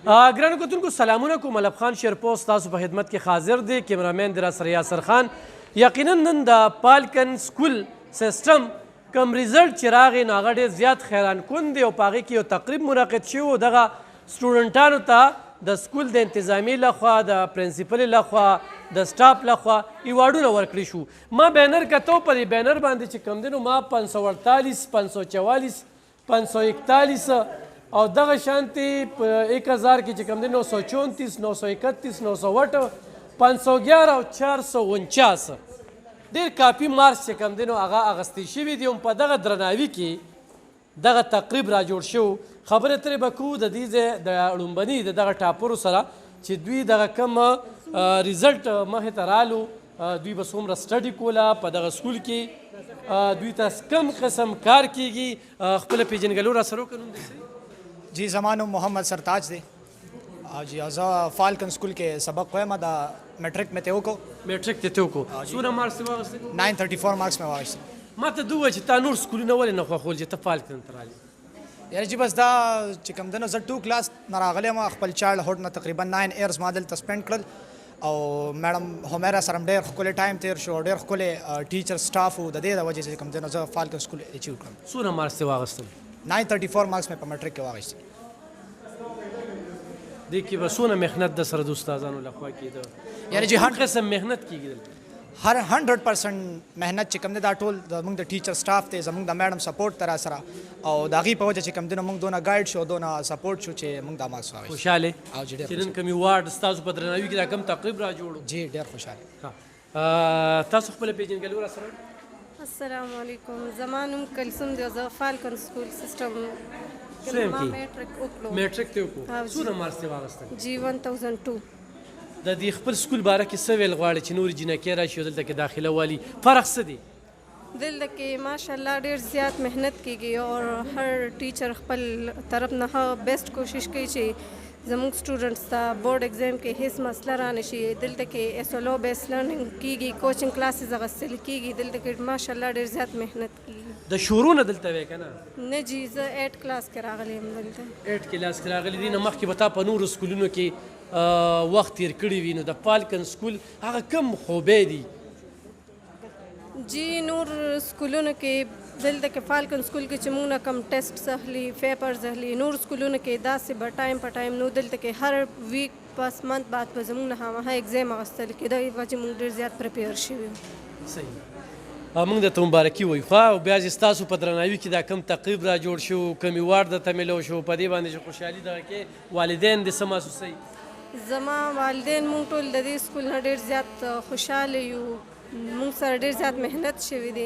ګرانو کتونکو سلامونه کوم. ملب خان شیرپوست تاسو په خدمت کې حاضر دی. کیمرامین دی راسره یاسر خان. یقینا نن د پالکن سکول سیسټم کوم ریزلټ چې راغی نو هغه ډېر زیات حیران کن دی او په هغې کې یو تقریب منعقد شوی و. دغه سټوډنټانو ته د سکول د انتظامي لخوا د پرنسپلې لخوا د سټاف لخوا ایوارډونه ورکړي شو. ما بینر کتو په دې بینر باندې چې کوم دی نو ما 548 544 541 او دغه شانتې په 1000 کې چې کوم دی 934 931 908 511 او 449 ډېر کافي مارکس چې کوم دی نو هغه اخیستی شوي دي. هم په دغه درناوي کې دغه تقریب را جوړ شو. خبرې ترې به کوو د دې ځای د لومبني د دغه ټاپرو سره چې دوی دغه کوم ریزلټ مخې ته رالو، دوی به څومره سټډي کوله په دغه سکول کې، دوی ته کم قسم کار کیږي. خپله پیژنګلو را سره وکړو. جی زما نوم محمد سرتاج دی. جی زه فالکن سکول کې سبق وایم. دا میټرک مې ته وکړو. میټرک ته وکړو. څومره مارکس یې واخیستل؟ 934 مارکس مې واخیستل. ما ته ده ووایه چې تا نور سکولونه ولې نه خوښول چې ته فالکن ته رالې؟ یعنې جی بس دا چې کوم دی نو زه 2 کلاس نه راغلی یم. خپل چایلډ هوډ نه تقریبا 9 ایئرز ما دلته سپینډ کړل او میډم همیرا سره هم ډېر ښکلی ټایم تېر شو. ډېر ښکلی ټیچر سټاف و. د دې د وجې چې کوم دی نو زه فالکن سکول اچیو کړم. څومره مارکس یې واخیستل؟ 934 مارکس مې په میټرک کې واخیستل. دې کې به څونه محنت د سره د استادانو لخوا کېده؟ یعنې جی هر قسم محنت کېږي دلته؟ هر 100% محنت چې کوم دی دا ټول زموږ د ټیچر سټاف دی، زموږ د میډم سپورټ ته را سره او د هغې په وجه چې کوم دی نو موږ دونه ګایډ شو، دونه سپورټ شو چې موږ دا مارکس واخیست. خوشحاله او جی ډېر چې نن کوم ایوارډ ستاسو په درناوي کې دا کوم تقریب را جوړو؟ جی ډېر خوشحاله. تاسو خپله پیژنګلو را سره؟ السلام علیکم. زما نوم کلثوم دی. زه فالکن سکول سیسټم میټرک وکړو. میټرک ته وکړو. څومره مارکس یې واخیستل؟ جی 1002. د دې خپل سکول باره کې څه ویل غواړې چې نورې جینکۍ راشي او دلته کې داخله والي؟ فرق څه دی؟ دلته کې ماشاءالله ډېر زیات محنت کیږي او هر ټیچر خپل طرف نه بیسټ کوشش کوي چې زموږ سټوډنټس ته بورډ ایگزام کې هیڅ مسله را نشي. دلته کې SLO بیس لرننګ کیږي، کوچنګ کلاسز اخیستل کیږي. دلته کې ماشاءالله ډېر زیات محنت کیږي. د شروع نه دلته وې که نه؟ نه جی زه 8 کلاس کې راغلی یم. دلته 8 کلاس کې راغلی دي. نه مخکې به تا په نورو سکولونو کې وخت تیر کړی وي، نو د پالکن سکول هغه کم خوبې دي؟ جی نور سکولونو کې دلته کې فالکن سکول کې چې موږ نه کم ټیسټس اخلي، پیپرز اخلي. نور سکولونو کې داسې به ټایم په ټایم نو. دلته کې هر ویک پس منت بعد به زموږ نه هماغه ایګزام اخیستل کېده. دغې وجې موږ ډېر زیات پریپیر شوي یو. صحیح. موږ درته مبارکي وایو. خو او بیا چې ستاسو په درناوي کې دا کوم تقریب را جوړ شو، کوم ایوارډ درته میلو شو، په دې باندې چې خوشحالي دغه کې والدین دې څه محسوسوي؟ زما والدین موږ ټول د دې سکول نه ډېر زیات خوشحاله یو. موږ سره ډېر زیات محنت شوی دی.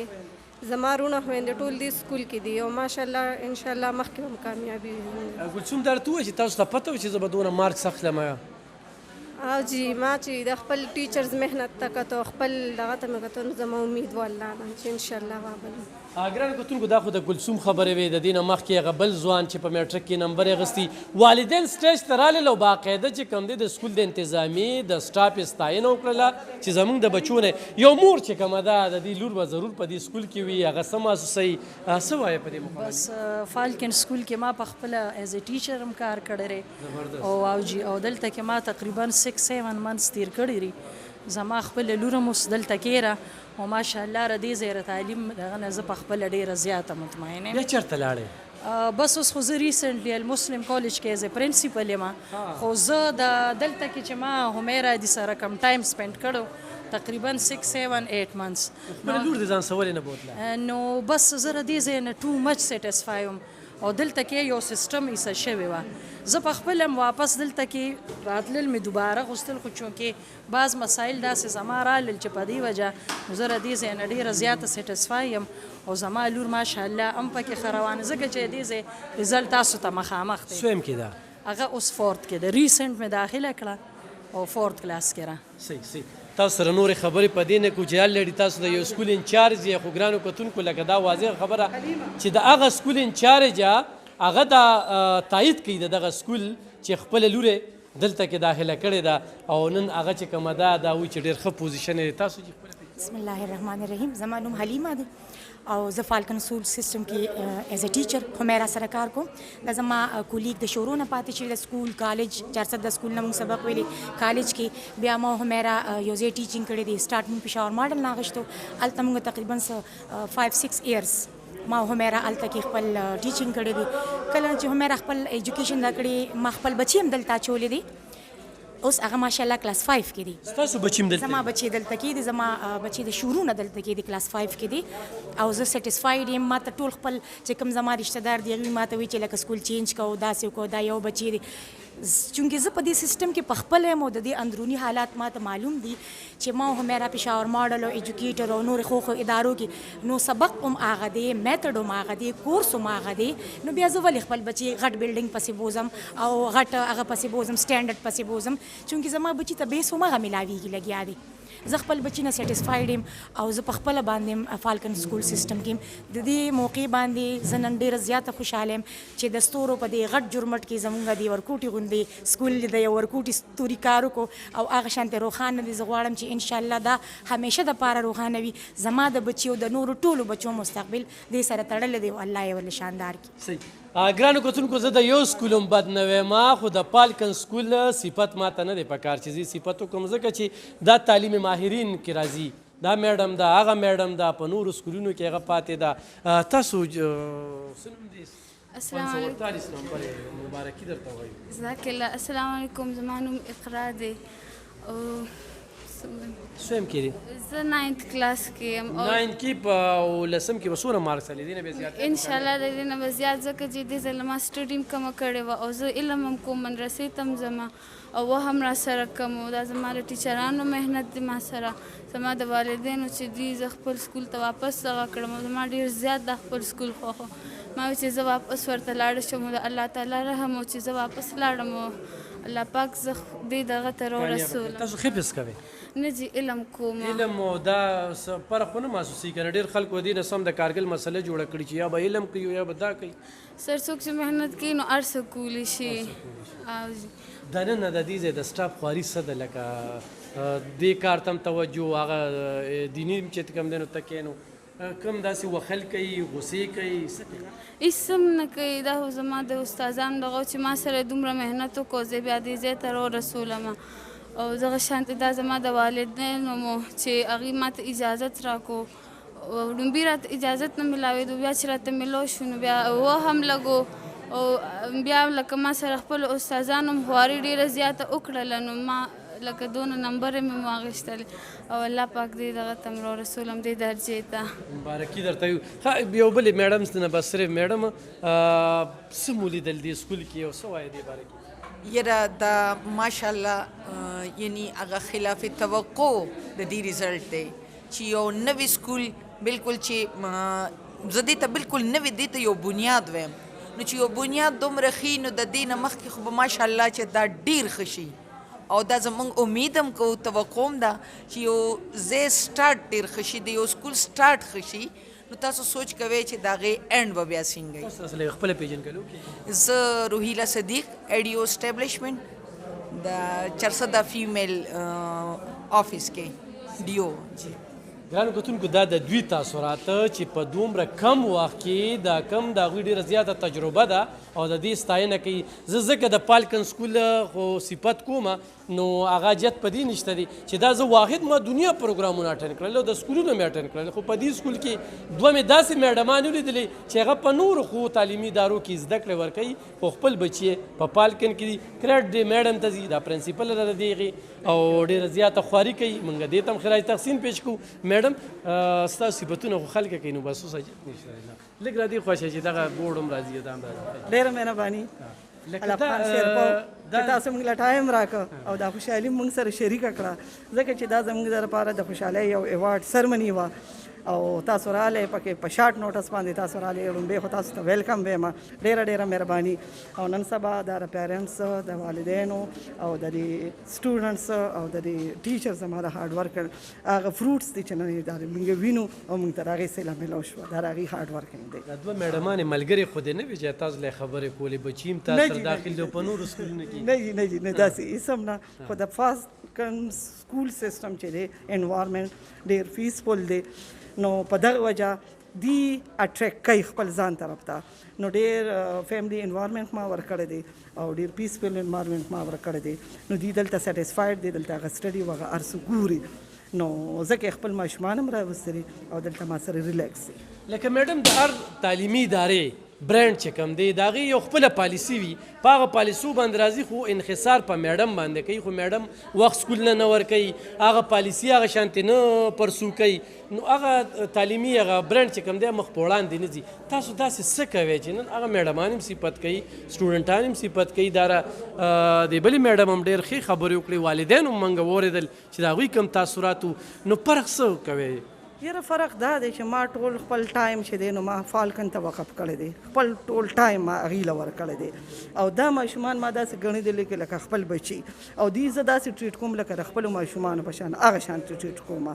زما رونه خویندې ټول دې سکول کې دي او ماشاءالله انشاءالله مخکې هم کامیابي وي. ګلسوم دا راته ووایه چې تاسو ته پته وه چې زه به دونه مارکس اخلم؟ او جی ما چې د خپل ټیچرز محنت ته کتو، خپل دغه ته مې کتو، نو زما امید و الله نه چې انشاءالله وابلم. ګرانو کتونکو دا خو د ګلسوم خبرې وې. د دې نه مخکې هغه بل ځوان چې په میټرک کې نمبر یې اخیستي، والدین سټیج ته رالل او باقاعده چې کوم دی د سکول د انتظامي د سټاف یې ستاینه وکړله چې زموږ د بچو نه یو مور چې کومه ده د دې لور به ضرور په دې سکول کې وي. هغه څه محسوسوي؟ څه وایه په دې مقابل؟ بس فالکن سکول کې ما په خپله ایز ا ټیچر هم کار کړی دی او دلته کې ما تقریبا 6-7 منث تیر کړي دي. زما خپل لور هم اوس دلته کېره او ماشاءالله را دې ځای تعلیم دغه نه زه په خپله ډېره زیاته مطمئن یم. بیا چېرته لاړې؟ بس اوس خو زه ریسنټلی المسلم کالج کې ایز ا پرنسپل یم. خو زه دلته کې چې ما همیرا دي سره کم ټایم سپینډ کړو تقریبا 6-7-8 منثس. خپله لور دې ځان څه ولې نه بوتله؟ نو بس زه را دې ځای نه ټو مچ سیټسفای یم او دلته کې یو سیسټم ایسه شوی وه. زه په خپل هم واپس دلته کې راتلل مې دوباره غوښتل، خو چونکې بعض مسایل داسې زما رالل چې په دې وجه نو زه را دې ځای نه ډېره زیاته سیټسفای یم او زما لور ماشاءالله هم پکې ښه روانه. ځکه چې دې ځای رزلټ تاسو ته مخامخ دی. سویم کې ده؟ هغه اوس 4th کې ده. ریسنټ مې داخله کړه او 4th کلاس کې را. صحیح. تاسو سره نورې خبرې په دې نه کوو چې الریډي تاسو د یو سکول انچارج یې. خو ګرانو کتونکو لکه دا واضح خبره چې د هغه سکول انچارج هغه دا تایید کوي د دغه سکول چې خپله لور دلته کې داخله کړې ده او نن هغه چې کومه ده دا وایي چې ډېر ښه پوزیشن یې. تاسو چې بسم الله الرحمن الرحیم. زما نوم حلیمه دی او زه فالکن سکول سیستم کې ایز ا ټیچر همیرا سره کار کوم دا زما کولیګ د شورو نه پاتې چې د سکول کالج 400 سکول نه موږ سبق ویلي کالج کې بیا ما همیرا یو ځای ټیچینګ کړی دی سٹارټ موږ پېښور ماډل نه غشتو هلته موږ تقریبا 5-6 ایئرز ما همیرا هلته کې خپل ټیچینګ کړی دی کله چې همیرا خپل ایجوکیشن دا کړی ما خپل بچي هم دلته اچولی دی اوس هغه ماشاءالله کلاس 5 کې دي ستاسو بچی هم دلته زما بچي دلته کې دي زما بچي د شروع نه دلته کې دي کلاس 5 کې دي او زه سټیسفاید یم ما ته ټول خپل چې کوم زما رشتہ دار دي هغوی ما ته وایي چې لکه سکول چینج کوو داسې وکړو دا یو بچی دی چونکې زه په دې سیستم کې په خپل یم او د دې اندروني حالات ما ته معلوم دي چې ما همیرا پېښور ماډل او ایجوکیټر او نور خو ادارو کې نو سبق هم هغه دی میتھډ هم هغه دی کورس هم هغه دی نو بیا زه ولې خپل بچي غټ بلډینګ پسې بوزم او غټ هغه پسې بوزم سټینډرډ پسې بوزم چونکې زما بچي ته بیس هم هغه ملاویږي لګیا دی زه خپل بچی نه سټیسفاید یم او زه په خپله باندې فالکن سکول سیسټم کې د دې موقع باندې زه نن ډېره زیاته خوشحاله یم چې د ستورو په دې غټ جرمټ کې زمونږ د ورکوټي غوندې سکول د یو ورکوټي ستوري کار وکړو او هغه شانتې روښانه دي زه غواړم چې انشاءالله دا همیشه دپاره روښانه وي زما د بچیو د نورو ټولو بچو مستقبل دې سره تړلی دی او الله یې ولې شاندار کړي صحیح ګرانو کتونکو زه د یو سکول هم بد نه ویم خو د پالکن سکول صفت ما ته نه دی پکار چې زه صفت وکړم ځکه چې دا تعلیم ماهرین کې راځي دا میډم ده هغه میډم ده په نورو سکولونو کې هغه پاتې ده تاسو څه نوم دی السلام علیکم 45 نمبر مبارکي درته وایم جزاک الله السلام علیکم زما نوم اقرا دی او سویم کې دی زه 9th کلاس کې یم او 9 کې په لسم کې به څومره مارکس علي دي نه به زیات انشاءالله د دې نه به زیات ځکه چې دې ځل ما سټډي هم کمه کړې وه او زه علم هم کوم مدرسې ته هم ځم او و هم را سره کم و دا زما د ټیچرانو محنت دی ما سره زما د والدینو چې دي زه خپل سکول ته واپس دغه کړم او زما ډېر زیات د خپل سکول خوښ ما وایي چې زه واپس ورته لاړه شم د الله تعالی رحم و چې زه واپس لاړم او الله پاک زه دې دغه ته راورسولم تاسو حفظ کوئ نه جی علم کوم علم او دا فرق نه محسوسي کنه ډېر خلکو دې نه سم د کارګل مسله جوړه کړي چې یا به علم کوي یا به دا کوي سر څوک چې محنت کوي نو هر څه کولی شي د نن د دې ځای د سټاف خواري څه ده لکه دې کار ته هم توجه هغه دیني چې کوم دی نو تکې نو کم داسې وخل کوي غصې کوي څه کوي هېڅ هم نه کوي دا خو زما د استادانو دغه چې ما سره دومره محنت وکړو زه بیا دې ځای ته راورسولم او دغه شانتې دا زما د والدینو مو چې هغوی ما ته اجازت راکړو لومبي راته اجازت نه میلاوېدو بیا چې راته میلو شو نو بیا و هم لګو او بیا لکه ما سره خپلو استادانو هم خواري ډېره زیاته وکړله نو ما لکه دونه نمبر مې واخیستلې او الله پاک دې دغه ته م راورسولم دې درجې ته مبارکي درته یو یو بلې میډم نه بس صرف میډم څه مو لیدل دې سکول کې او څه وایې دې باره کې یره دا ماشاءالله یعنی هغه خلاف توقع د دې رزلټ دی چې یو نوی سکول بالکل چې زه دې ته بالکل نوی دې ته یو بنیاد ویم نو چې یو بنیاد دومره ښي نو د دې نه مخکې خو به ماشاءالله چې دا ډېر ښه شي او دا زمونږ امید هم کوو توقع هم ده چې یو ځای سټارټ ډېر ښه شي د یو سکول سټارټ ښه شي نو تاسو سوچ کوئ چې د هغې اینډ به بیا څنګه وي تاسو اصل خپله پېژنګلو کې زه روهیله صدیق ایډیو اسټیبلیشمنټ د چرسده فیمیل آفس کې ډیو جی ګرانو کتونکو دا د دوی تاثرات چې په دومره کم وخت کې دا کم د هغوی ډېره زیاته تجربه ده او د دې ستاینه کوي زه ځکه د پالکن سکول خو صفت کوم نو هغه جت په دې نشته دی چې دا زه واحد ما دنیا پروګرامونه اټن کړل او د سکولونو مې اټن کړل خو په دې سکول کې دوه مې داسې میډمان ولیدلې چې هغه په نورو خو تعلیمي ادارو کې زده کړې ورکوي خو خپل بچي په پالکن کې دي کریډ دی میډم ته ځي دا پرنسپل ده د هغې او ډېره زیاته خواري کوي موږ دې ته هم خراج تحسین پیش کوو میډم ستاسو صفتونه خو خلک کوي نو بس اوس نشته لږ را دې خوښه چې دغه بورډ هم راځي دا هم راځي ډېره مهرباني الافغان شیرپو چې تاسو موږ له ټایم راکړه او دا خوشحالي موږ سره شریکه کړه ځکه چې دا زموږ لپاره د خوشحالۍ یو ایوارډ سرمني وه او تاسو راغلی پکې په شارټ نوټس باندې تاسو راغلی لومبۍ خو تاسو ته ویلکم وایم ډېره ډېره مهرباني او نن سبا د پیرنټس د والدینو او د سټوډنټس او د ټیچرز زما د هارډ ورک هغه فروټس دي چې نن دا موږ وینو او موږ ته هغې سیله میلاو شوه دا هغې هارډ ورکینګ دی دا دوه میډمانې ملګرې خو دې نه وي چې تاسو له خبرې کولې بچي هم تاسو سره داخل دی په نورو سکولونو کې نه جی نه جی نه داسې هېڅ هم نه خو د فاسټ سکول سیسټم چې دی انوایرمنټ ډېر پیسفل دی نو په دغه وجه دی اټریکټ کوي خپل ځان طرف ته. نو ډېر فیملی انوایرمنټ ما ورکړی دی او ډېر پیسفل انوایرمنټ ما ورکړی دی. نو دی دلته سیټسفاید دی، دلته هغه سټډي و هغه هر څه ګوري. نو ځکه خپل ماشومان هم راوستلي او دلته ما سره ریلیکس دي. لکه میډم د هر تعلیمي ادارې برانډ چې کوم دی د هغې یو خپله پالیسي وي، په هغه پالیسو باندې راځي خو انحصار په میډم باندې کوي، خو میډم وخت سکول نه ورکوي، هغه پالیسي هغه شانتې نه پرسو کوي. نو هغه تعلیمي هغه برانډ چې کوم دی مخ په وړاندې نه ځي. تاسو داسې څه کوئ چې نن هغه میډمان هم صفت کوي، سټوډنټان هم صفت کوي، دا د بلې میډم هم ډېر ښې خبرې وکړې، والدین هم موږ واورېدل چې د هغوی کوم تاثرات وو. نو فرق څه کوئ؟ یاره فرق دا دی چې ما ټول خپل ټایم چې دی نو ما فالکن ته وقف کړی دی، خپل ټول ټایم ما هغې له ورکړی دی. او دا ماشومان ما داسې ګڼېدلي لکه خپل بچي، او دوی زه داسې ټریټ کوم لکه د خپلو ماشومانو په شان هغه شانتې ټریټ کوم.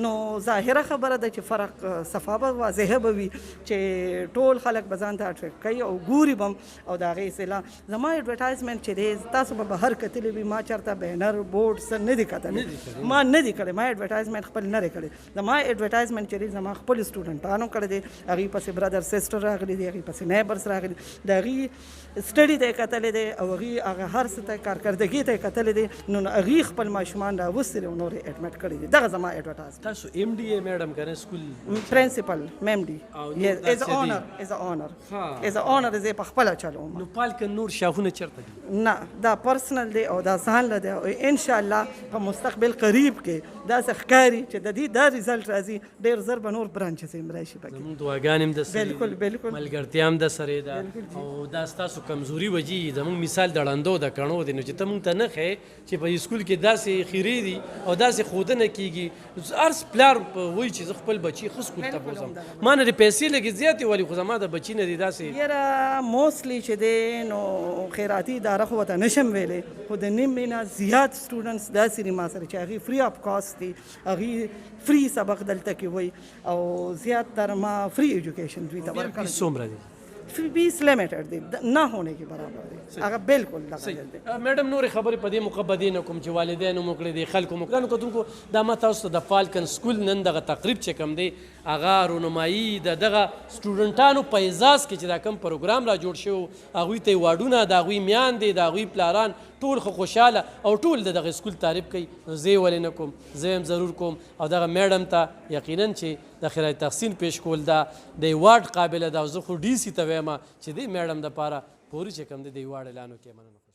نو ظاهره خبره ده چې فرق صفا به واضحه به وي چې ټول خلک به ځان ته اټریکټ کوي او ګوري به هم. او د هغې اصطلاح زما اډورټایزمنټ چې دی تاسو به بهر کتلی وي، ما چېرته بینر بورډ څه نه دي کتلی، ما نه دي کړی، ما اډورټایزمنټ خپل نه دی کړی. زما اډورټایزمنټ چې دی زما خپل سټوډنټانو کړی دی، هغې پسې برادر سسټر راغلی دی، هغې پسې نیبرس راغلي، د هغې سټډي ته یې کتلی دی او هغې هغه هر څه ته کارکردګي ته یې کتلی دی. نو هغې خپل ماشومان راوستي دي او نور یې اډمټ کړي دي. دغه زما اډورټایزمنټ. تاسو ایم ډي ای میډم که نه سکول پرنسپل میم ډي از اونر زه په خپله چلوم. نو پالکن نور شاخونه چېرته دي؟ نه دا پرسنل دی او دا ځان له دی او انشاءالله په مستقبل قریب کې داسې ښکاري چې د دې دا ریزلټ راځي ډېر زر به نور برانچز هم راشي پکې. زموږ دعاګانې هم درسره دي، بالکل ملګرتیا هم درسره ده او دا ستاسو کمزوري وجې زموږ مثال د ړندو د کڼو دی. نو چې ته موږ ته نه ښیې چې په سکول کې داسې خیرې دي او داسې ښودنه کېږي، هر پلار وایي چې زه خپل بچي ښه سکول ته بوځم، ما نه دې پیسې لږې زیاتې ولي خو زما د بچي نه دي داسې. یاره موسټلی چې دی نو خیراتي اداره خو ورته نشم ویلی، خو د نیم نه زیات سټوډنټس داسې دي ما سره چې هغې فری آف کاسټ دي، هغې فری سبق دلته کې وایي او زیات تر ما فری ایجوکیشن دوی ته ورکړی. فیس څومره دی؟ فیس لیمیټډ دی، نه ہونے کې برابر دی، هغه بالکل دغه دی. میډم نورې خبرې په دې موقع به دې نه کوم چې والدینو مو کړی دی، خلکو مو کړی. نو کتونکو دا ما تاسو ته د فالکن سکول نن دغه تقریب چې کوم دی هغه رونمایي د دغه سټوډنټانو په اعزاز کې چې دا کوم پروګرام را جوړ شوی، هغوی ته ایواډونه، د هغوی میاندې، د هغوی پلاران ټول خو خوشحاله او ټول د دغه سکول تعریف کوي. نو زه یې ولې نه کوم، زه هم ضرور کوم. او دغه میډم ته یقینا چې د خیرات تحسین پیش کول دا د ایواډ قابله ده او زه خو ډي سي ته وایم چې دې میډم دپاره پورې چې کوم دی د ایواډ اعلان وکړي. مننه.